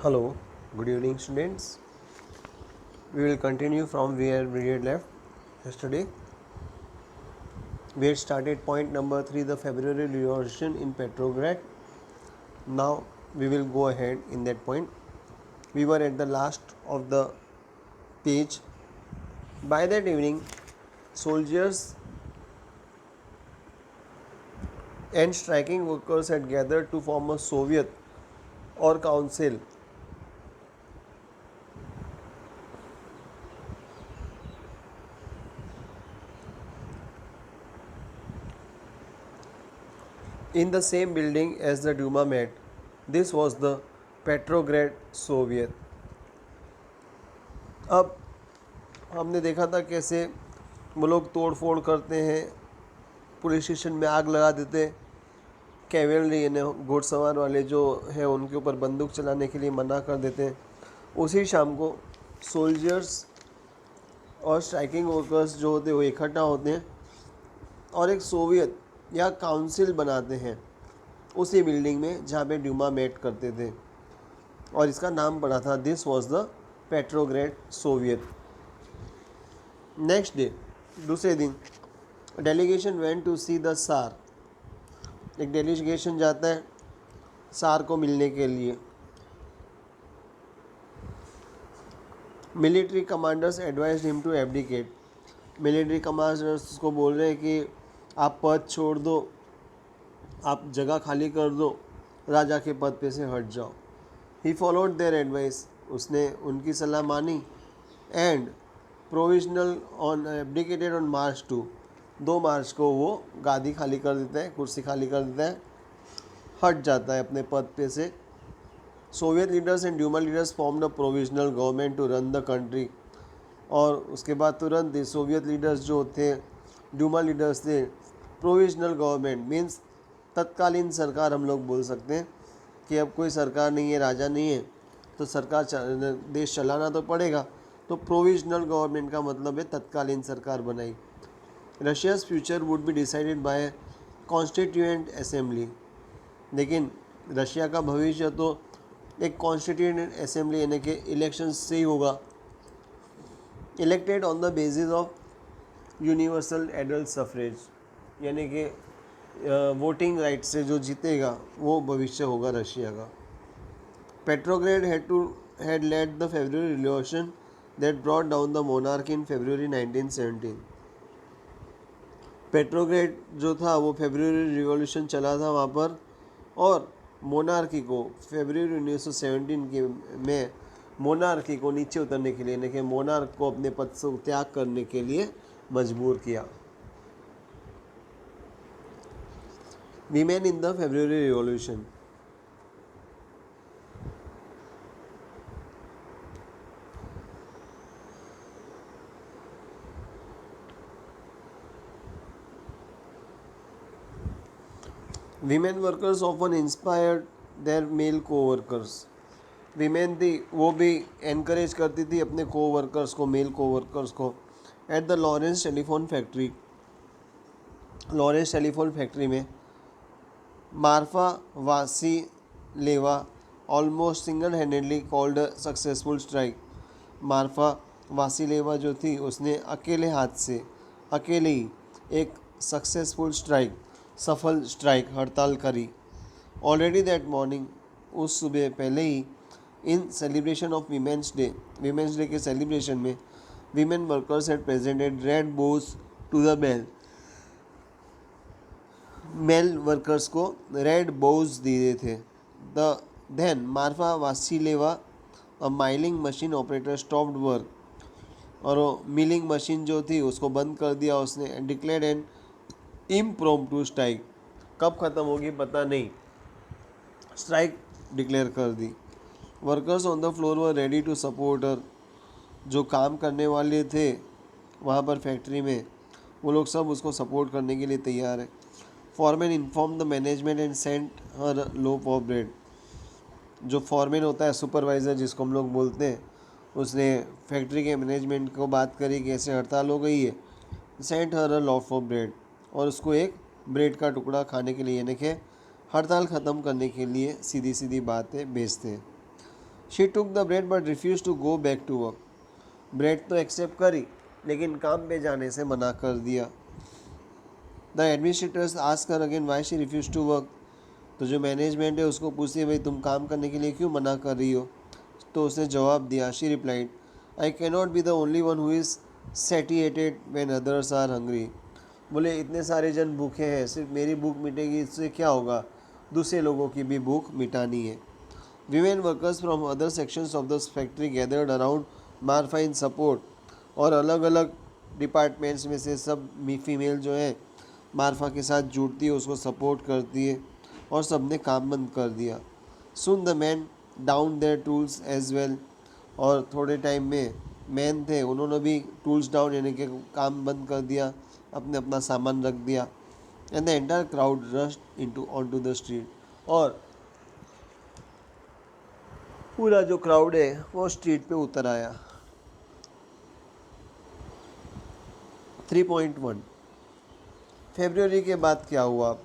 Hello, good evening, students. We will continue from where we had left yesterday. We had started point number 3, the February revolution in Petrograd. Now we will go ahead in that point. We were at the last of the page. By that evening, soldiers and striking workers had gathered to form a Soviet or council. In the same building as the Duma met. This was the Petrograd Soviet. अब हमने देखा था कैसे वो लोग तोड़ फोड़ करते हैं, पुलिस स्टेशन में आग लगा देते हैं, कैवेलरी यानी घुड़सवार वाले जो है उनके ऊपर बंदूक चलाने के लिए मना कर देते हैं। उसी शाम को सोल्जर्स और स्ट्राइकिंग वर्कर्स जो होते हैं वो इकट्ठा होते हैं और एक सोवियत या काउंसिल बनाते हैं उसी बिल्डिंग में जहाँ पे ड्यूमा मेट करते थे और इसका नाम पड़ा था this was the Petrograd Soviet. Next day, दूसरे दिन, delegation went to see the tsar. एक डेलीगेशन जाता है सार को मिलने के लिए। Military commanders advised him to abdicate. Military commanders को बोल रहे हैं कि आप पद छोड़ दो, आप जगह खाली कर दो, राजा के पद पे से हट जाओ। He followed their advice. उसने उनकी सलाह मानी and provisional on abdicated on March 2 मार्च को वो गादी खाली कर देता है, कुर्सी खाली कर देता है, हट जाता है अपने पद पे से। Soviet leaders and Duma leaders formed a provisional government to run the country. और उसके बाद तुरंत सोवियत लीडर्स जो थे, ड्यूमा लीडर्स थे, प्रोविजनल गवर्नमेंट मीन्स तत्कालीन सरकार हम लोग बोल सकते हैं कि अब कोई सरकार नहीं है, राजा नहीं है, तो सरकार देश चलाना तो पड़ेगा, तो प्रोविजनल गवर्नमेंट का मतलब है तत्कालीन सरकार बनाई। Russia's future would be decided by constituent assembly. लेकिन रशिया का भविष्य तो एक कॉन्स्टिट्यूएंट असेंबली यानी कि इलेक्शन से ही होगा। Elected on the basis of universal adult suffrage, यानी कि वोटिंग राइट से जो जीतेगा वो भविष्य होगा रशिया का। पेट्रोग्रेड had led the February revolution that brought down the monarchy in February 1917. पेट्रोग्रेड जो था वो फेब्रुअरी रिवॉल्यूशन चला था वहाँ पर और मोनार्की को फरवरी 1917 के में मोनार्की को नीचे उतरने के लिए यानी कि मोनार्क को अपने पद से त्याग करने के लिए मजबूर किया। Women in the February revolution. Women workers often inspired their male co-workers. Women थी वो भी एनकरेज करती थी अपने को-वर्कर्स को, मेल को-वर्कर्स को। At the Lawrence telephone factory, Lawrence telephone factory में Marfa Vasileva almost single handedly called a successful strike. Marfa Vasileva जो थी उसने अकेले हाथ से, अकेले ही एक सक्सेसफुल स्ट्राइक, सफल स्ट्राइक हड़ताल करी। ऑलरेडी दैट मॉर्निंग, उस सुबह पहले ही, in celebration of women's day के सेलिब्रेशन में women workers had presented red bows to the male workers को रेड बोज दिए थे। Then Marfa Vasileva, a milling machine operator, stopped work. और वो मिलिंग मशीन जो थी उसको बंद कर दिया उसने। Declared an impromptu strike. कब ख़त्म होगी पता नहीं, स्ट्राइक डिक्लेयर कर दी। Workers on the floor were ready to support her. जो काम करने वाले थे वहाँ पर फैक्ट्री में वो लोग सब उसको सपोर्ट करने के लिए तैयार है। Foreman inform the management and sent her loaf of bread. जो फॉरमैन होता है, सुपरवाइज़र जिसको हम लोग बोलते हैं, उसने फैक्ट्री के मैनेजमेंट को बात करी कि ऐसे हड़ताल हो गई है, sent her a loaf of bread, और उसको एक ब्रेड का टुकड़ा खाने के लिए यानी कि हड़ताल ख़त्म करने के लिए सीधी सीधी बातें भेजते हैं। She took the bread but refuse to go back to work. Bread तो एक्सेप्ट करी लेकिन काम पे जाने से मना कर दिया। The administrators ask her again why she refuse to work. तो जो मैनेजमेंट है उसको पूछती है भाई तुम काम करने के लिए क्यों मना कर रही हो। तो उसने जवाब दिया, she replied, I can not be the only one who is satiated when others are hungry. बोले इतने सारे जन भूखे हैं, सिर्फ मेरी भूख मिटेगी इससे क्या होगा, दूसरे लोगों की भी भूख मिटानी है। Women workers from other sections of the factory gathered around Marpha in support. और अलग अलग डिपार्टमेंट्स में से सब फीमेल जो है मार्फा के साथ जुड़ती है, उसको सपोर्ट करती है और सब ने काम बंद कर दिया। Soon the man down their tools as well. और थोड़े टाइम में मैन थे उन्होंने भी टूल्स डाउन यानी कि काम बंद कर दिया, अपने अपना सामान रख दिया। And the entire crowd rushed into on to the street. और पूरा जो क्राउड है वो स्ट्रीट पे उतर आया। 3.1 फरवरी के बाद क्या हुआ।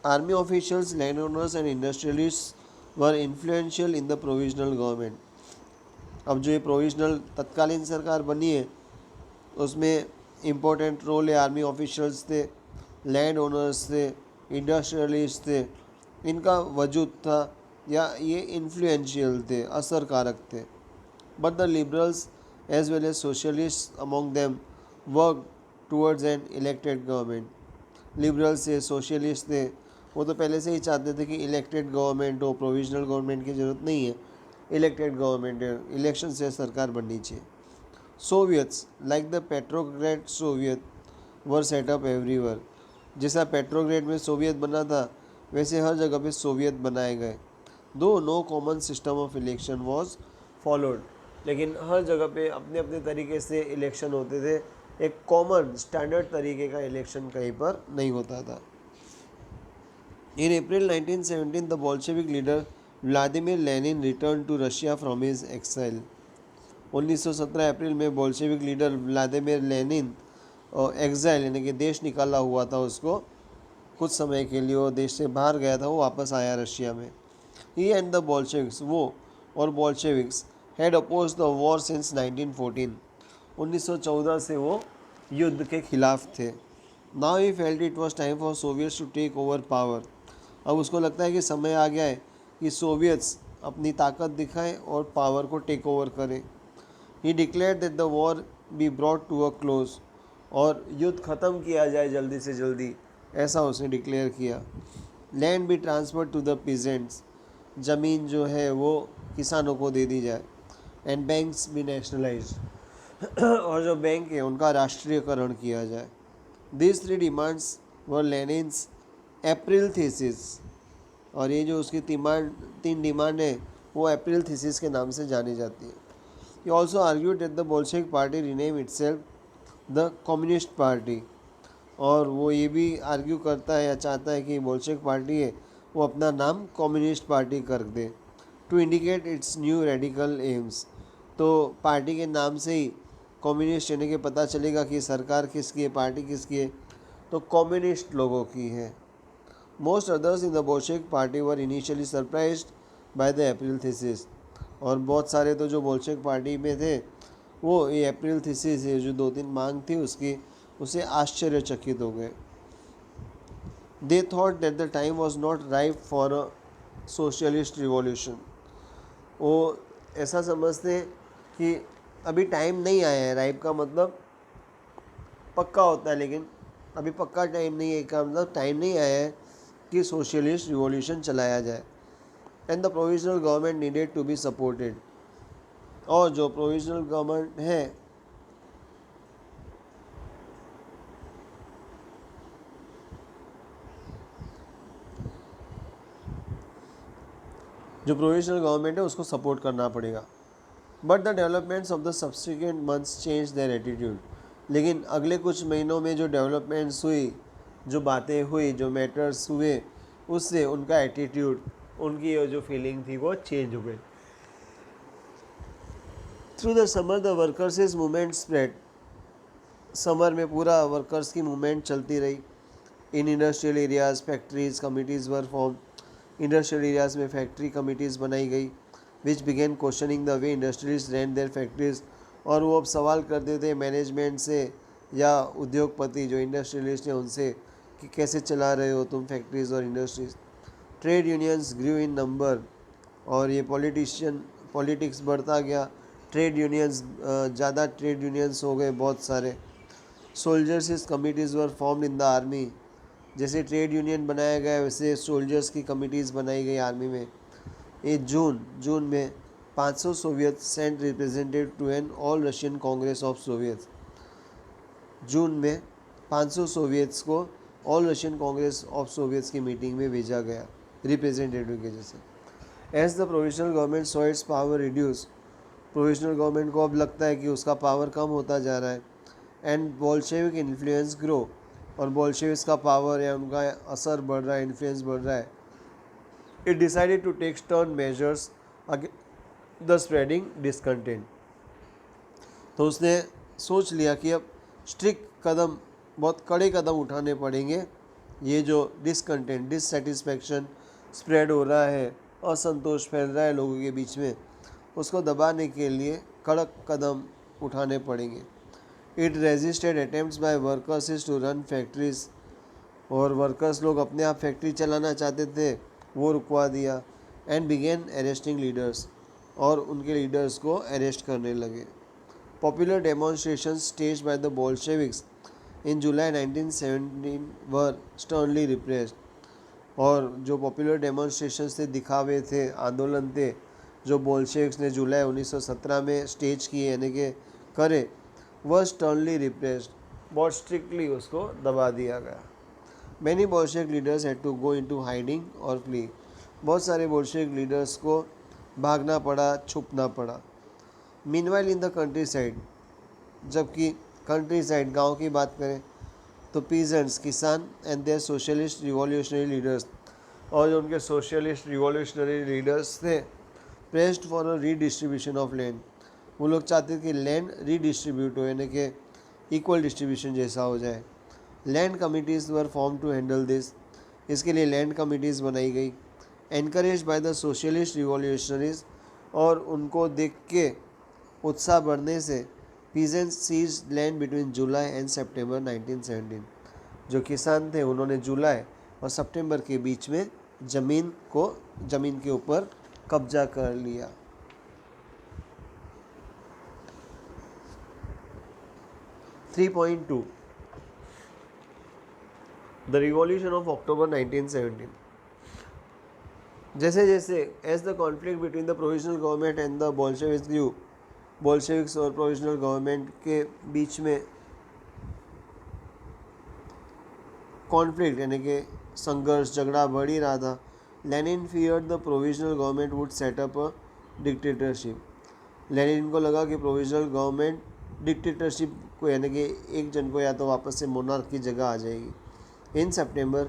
Army officials, land owners and industrialists were influential in the provisional government. अब जो ये प्रोविजनल तत्कालीन सरकार बनी है उसमें इम्पोर्टेंट रोल है, आर्मी ऑफिशियल्स थे, लैंड ओनर्स थे, इंडस्ट्रियलिस्ट थे, इनका वजूद था या ये इन्फ्लुएंशियल थे, असरकारक थे। But the liberals as well as socialist among them work towards an elected government. Liberals थे, सोशलिस्ट थे, वो तो पहले से ही चाहते थे कि इलेक्टेड गवर्नमेंट हो, प्रोविजनल गवर्नमेंट की ज़रूरत नहीं है, इलेक्टेड गवर्नमेंट है, इलेक्शन से सरकार बननी चाहिए। Soviets like the Petrograd Soviet were set up everywhere. जैसा पेट्रोग्रेड में सोवियत बना था वैसे हर जगह पे सोवियत बनाए गए। Though no common system of election was followed. लेकिन हर जगह पे अपने अपने तरीके से इलेक्शन होते थे, एक कॉमन स्टैंडर्ड तरीके का इलेक्शन कहीं पर नहीं होता था। In April 1917 the Bolshevik leader Vladimir Lenin return to Russia from his exile. 1917 April में Bolshevik leader Vladimir Lenin exile यानी कि देश निकाला हुआ था उसको, कुछ समय के लिए वो देश से बाहर गया था, वो वापस आया रशिया में। ही एंड द बोल्शेविक्स, वो और Bolsheviks had oppose the war since 1914। 1914 से वो युद्ध के खिलाफ थे। Now he felt it was time for Soviets to take over power. अब उसको लगता है कि समय आ गया है कि सोवियट्स अपनी ताकत दिखाएं और पावर को टेक ओवर करें। He declared that the war be brought to a close. और युद्ध ख़त्म किया जाए जल्दी से जल्दी, ऐसा उसने डिक्लेयर किया। Land be transfer to the peasants, ज़मीन जो है वो किसानों को दे दी जाए। एंड बैंक्स बी नेशनलाइज, और जो बैंक है उनका राष्ट्रीयकरण किया जाए। This three demands were लेनिन्स April thesis. और ये जो उसकी तीन डिमांड है वो अप्रैल थीसिस के नाम से जानी जाती है। He also argued that the Bolshevik party rename itself the communist party. और वो ये भी आर्ग्यू करता है या चाहता है कि बोल्शेविक पार्टी है वो अपना नाम कम्युनिस्ट पार्टी कर दे, to indicate its new radical aims. तो पार्टी के नाम से ही कम्युनिस्ट यानी कि पता चलेगा कि सरकार किसकी है, पार्टी किसकी है, तो कम्युनिस्ट लोगों की है। Most others in the Bolshevik party were initially surprised by the April thesis. और बहुत सारे तो जो बोल्शेविक पार्टी में थे वो ये अप्रैल थीसिस जो 2-3 मांग थी उसकी, उसे आश्चर्यचकित हो गए। They thought that the time was not ripe for a socialist revolution. वो ऐसा समझते कि अभी टाइम नहीं आया है, राइप का मतलब पक्का होता है, लेकिन अभी पक्का टाइम नहीं है का मतलब टाइम नहीं आया है कि सोशलिस्ट रिवॉल्यूशन चलाया जाए। And the provisional government needed to be supported. और जो प्रोविजनल गवर्नमेंट है उसको सपोर्ट करना पड़ेगा। But the developments of the subsequent months change their attitude. लेकिन अगले कुछ महीनों में जो डेवलपमेंट्स हुई, जो बातें हुई, जो मैटर्स हुए, उससे उनका एटीट्यूड, उनकी जो फीलिंग थी वो चेंज हो गई। Through the summer the workers movement spread. Summer में पूरा वर्कर्स की मूवमेंट चलती रही। In industrial areas factories committees were form. Industrial areas में फैक्ट्री कमिटीज़ बनाई गई। Which began questioning the way industries run their factories. और वो अब सवाल करते थे मैनेजमेंट से या उद्योगपति जो इंडस्ट्रियलिस्ट हैं उनसे कि कैसे चला रहे हो तुम फैक्ट्रीज और इंडस्ट्रीज। ट्रेड यूनियंस ग्रू इन नंबर, और ये पॉलिटिक्स बढ़ता गया। ट्रेड यूनियंस ज़्यादा ट्रेड यूनियंस हो गए बहुत सारे। Soldiers committees were formed in the army, जैसे ट्रेड यूनियन बनाया गया वैसे सोल्जर्स की कमिटीज़ बनाई गई आर्मी में। ये जून में 500 soviet sent representative to an all Russian congress of soviet. जून में 500 सोवियट्स को all Russian congress of soviets की मीटिंग में भेजा गया रिप्रेजेंटेटिव के जैसे। As the provisional government saw its power reduce, provisional government को अब लगता है कि उसका पावर कम होता जा रहा है। एंड बोल्शेविक इन्फ्लुएंस ग्रो, और बोल्शेविक्स का पावर या उनका असर बढ़ रहा है, इन्फ्लुएंस बढ़ रहा है। It decided to take stern measures the spreading discontent, तो उसने सोच लिया कि अब स्ट्रिक्ट कदम, बहुत कड़े कदम उठाने पड़ेंगे। ये जो डिसकंटेंट, डिससेटिस्फैक्शन स्प्रेड हो रहा है, असंतोष फैल रहा है लोगों के बीच में, उसको दबाने के लिए कड़क कदम उठाने पड़ेंगे। It resisted attempts by workers to run factories, और वर्कर्स लोग अपने आप फैक्ट्री चलाना चाहते थे, वो रुकवा दिया। एंड बिगेन अरेस्टिंग लीडर्स, और उनके लीडर्स को अरेस्ट करने लगे। Popular demonstration stage by the Bolsheviks in July 1917 were sternly repressed, और जो पॉपुलर डेमोन्स्ट्रेशंस थे, दिखावे थे, आंदोलन थे जो बोल्शेविक्स ने जुलाई 1917 में स्टेज किए यानी कि करे, वह स्टर्नली रिप्रेस्ड, बहुत स्ट्रिक्टली उसको दबा दिया गया। Many Bolshevik leaders had to go into hiding और फ्ली, बहुत सारे बोल्शेविक लीडर्स को भागना पड़ा, छुपना पड़ा। Meanwhile in the countryside, जबकि कंट्री साइड गाँव की बात करें तो पीजेंट्स, किसान and their socialist revolutionary leaders, और जो उनके सोशलिस्ट रिवॉल्यूशनरी लीडर्स थे, pressed for a redistribution of land, वो लोग चाहते थे कि लैंड रीडिस्ट्रीब्यूट हो यानी कि इक्वल डिस्ट्रीब्यूशन जैसा हो जाए। Land committees were formed to handle this, इसके लिए लैंड कमिटीज़ बनाई गई। Encouraged by the socialist revolutionaries, और उनको देख के उत्साह बढ़ने से peasants seize land between July and September 1917, जो किसान थे उन्होंने जुलाई और सितंबर के बीच में ज़मीन के ऊपर कब्जा कर लिया। Three point two, the revolution of October 1917। जैसे जैसे as the conflict between the provisional government and the Bolsheviks grew, Bolsheviks और प्रोविजनल गवर्नमेंट के बीच में कॉन्फ्लिक्ट यानी कि संघर्ष, झगड़ा बढ़ ही रहा था। Lenin feared the provisional government would setup a dictatorship, Lenin को लगा कि प्रोविजनल गवर्नमेंट डिक्टेटरशिप को यानी कि एक जन को या तो वापस से मोनार्क की जगह आ जाएगी। In September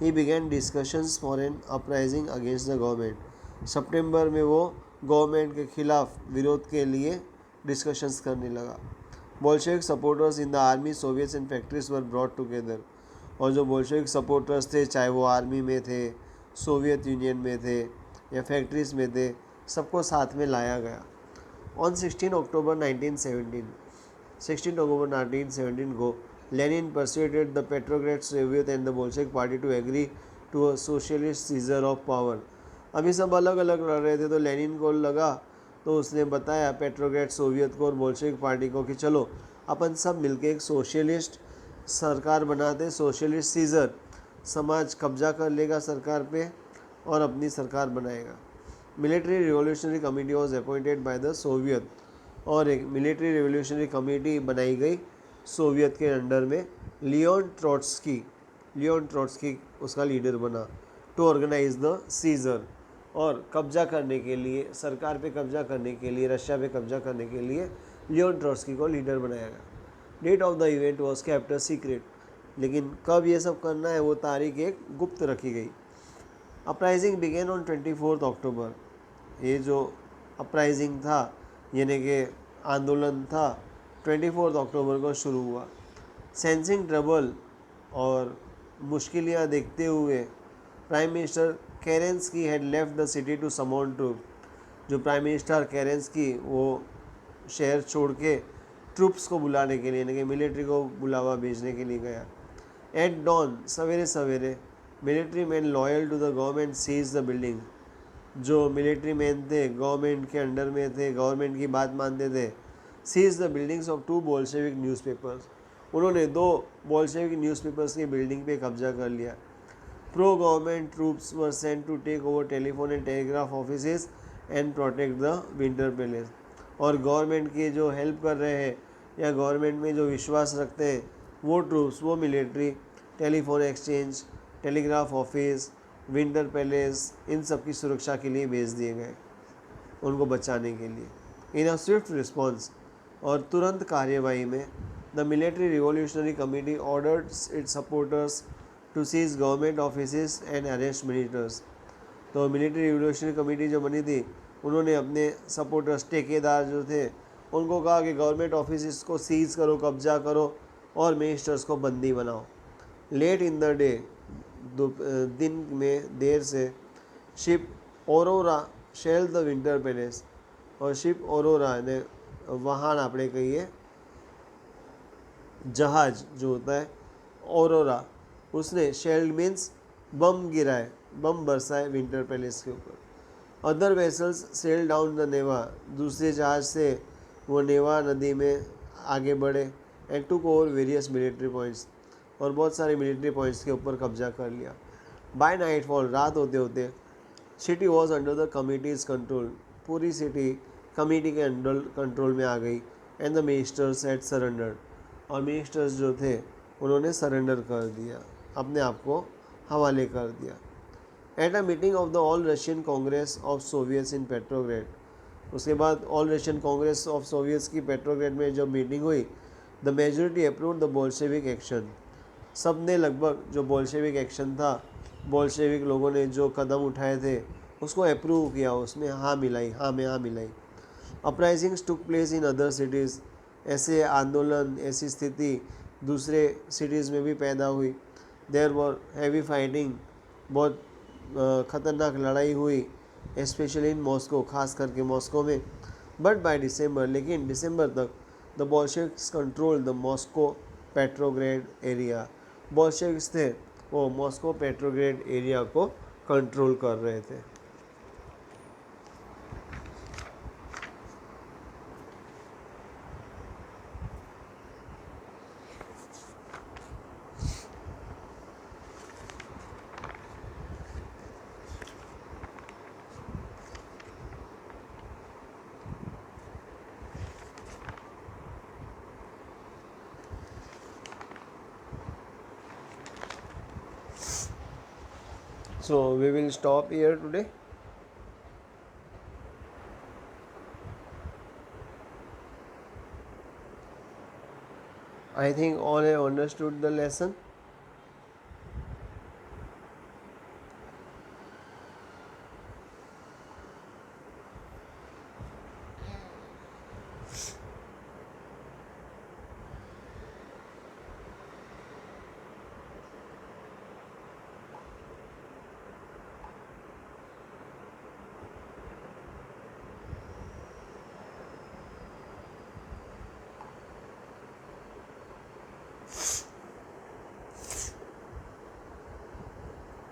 he began discussions for an uprising against the government, सितंबर में वो गवर्नमेंट के खिलाफ विरोध के लिए डिस्कशंस करने लगा। Bolshevik supporters in the army, Soviets and factories were brought together, और जो बोल्शेविक सपोर्टर्स थे, चाहे वो आर्मी में थे, सोवियत यूनियन में थे या फैक्ट्रीज में थे, सबको साथ में लाया गया। ऑन 16 अक्टूबर 1917 को Lenin persuaded the Petrograd Soviet and the Bolshevik Party to agree to a socialist seizure of power। अभी सब अलग अलग लड़ रहे थे तो लेनिन को लगा, तो उसने बताया पेट्रोग्रेड सोवियत को और बोल्शेविक पार्टी को कि चलो अपन सब मिलके एक सोशलिस्ट सरकार बनाते, सोशलिस्ट सीजर, समाज कब्जा कर लेगा सरकार पे और अपनी सरकार बनाएगा। Military revolutionary committee was appointed by the Soviet, और एक मिलिट्री रिवॉल्यूशनरी कमेटी बनाई गई सोवियत के अंडर में। लियोन ट्रोट्स्की उसका लीडर बना। टू ऑर्गेनाइज द सीजर, और कब्जा करने के लिए, सरकार पे कब्जा करने के लिए, रशिया पे कब्जा करने के लिए लियोन ट्रोट्स्की को लीडर बनाया गया। Date of the event was kept a secret, लेकिन कब ये सब करना है वो तारीख एक गुप्त रखी गई। अपराइजिंग बिगेन ऑन 24 अक्टूबर, ये जो अपराइजिंग था यानी कि आंदोलन था 24 अक्टूबर को शुरू हुआ। सेंसिंग ट्रबल और मुश्किलें देखते हुए prime minister Kerensky had left the city to summon troop, जो प्राइम मिनिस्टर केरेंस्की वो शहर छोड़ के ट्रूप्स को बुलाने के लिए यानी कि मिलिट्री को बुलावा भेजने के लिए गया। एट डॉन सवेरे सवेरे military man loyal to the government seize the building. जो मिलिट्री मैन थे, गवर्नमेंट के अंडर में थे, गवर्नमेंट की बात मानते थे, seize the buildings of 2 Bolshevik newspapers. उन्होंने 2 बोल्शेविक न्यूज़पेपर्स की बिल्डिंग पे कब्जा कर लिया। Pro government troops were sent to take over telephone and telegraph offices and protect the Winter Palace. और गवर्नमेंट की जो हेल्प कर रहे हैं या गवर्नमेंट में जो विश्वास रखते हैं वो ट्रूप्स, वो military, telephone exchange, telegraph office, Winter Palace, इन सब की सुरक्षा के लिए भेज दिए गए, उनको बचाने के लिए। इन अ स्विफ्ट रिस्पॉन्स, और तुरंत कार्यवाही में, the military revolutionary committee ordered its supporters to seize government offices and arrest ministers. तो मिलिट्री रिवॉल्यूशनरी कमेटी जो बनी थी उन्होंने अपने सपोर्टर्स, ठेकेदार जो थे, उनको कहा कि गवर्नमेंट ऑफिस को सीज करो, कब्जा करो और मिनिस्टर्स को बंदी बनाओ। लेट इन द डे, दिन में देर से, ship Aurora shell the Winter Palace, और शिप ओरोरा ने वाहन આપણે कहिए जहाज जो होता है ओरोरा, उसने शेल्ड मीन्स बम गिराए, बम बरसाए विंटर पैलेस के ऊपर। Other vessels sail down the Neva, दूसरे जहाज से वो नेवा नदी में आगे बढ़े। And took over various military points, और बहुत सारे मिलिट्री पॉइंट्स के ऊपर कब्जा कर लिया। बाय नाइटफॉल, रात होते होते, city was under the committees control, पूरी सिटी कमेटी के अंडर कंट्रोल में आ गई। And the ministers had surrendered, और मिनिस्टर्स जो थे उन्होंने सरेंडर कर दिया, अपने आप को हवाले कर दिया। At a meeting of the all Russian congress of soviets in Petrograd, उसके बाद all Russian congress of soviets की पेट्रोग्रेड में जब मीटिंग हुई, the majority approve the Bolshevik action, सब ने लगभग जो बोल्शेविक एक्शन था, बोल्शेविक लोगों ने जो कदम उठाए थे उसको अप्रूव किया, उसमें हाँ मिलाई, हाँ में हाँ मिलाई। Uprisings took place in other cities, ऐसे आंदोलन, ऐसी स्थिति दूसरे सिटीज़ में भी पैदा हुई। देयर वर हैवी फाइटिंग, बहुत ख़तरनाक लड़ाई हुई, स्पेशली इन मॉस्को, खास करके मॉस्को में। बट बाय दिसंबर, लेकिन दिसंबर तक, the Bolsheviks control the Moscow Petrograd area, Bolsheviks थे वो मॉस्को पेट्रोग्रेड एरिया को कंट्रोल कर रहे थे। So we will stop here today. I think all have understood the lesson.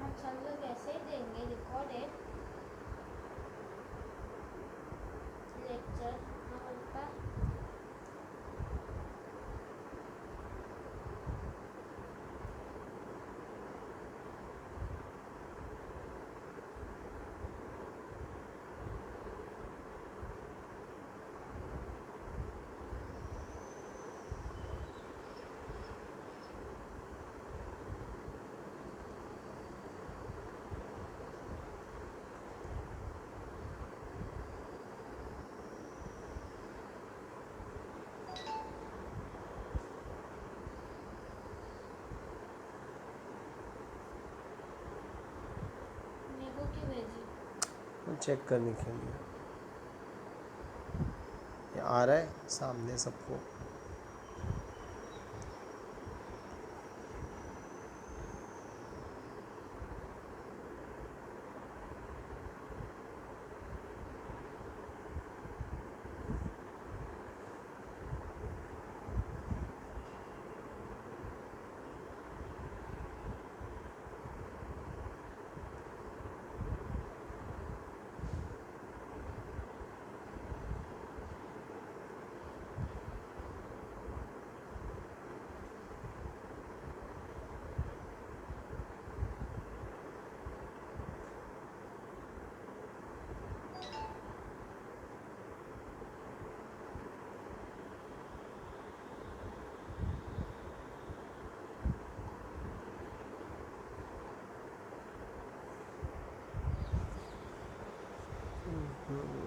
अच्छा लोग कैसे देंगे रिकॉर्डेड लेक्चर हमारा? मेरे को क्यों भेजी? चेक करने के लिए ये आ रहा है सामने सबको। हम्म।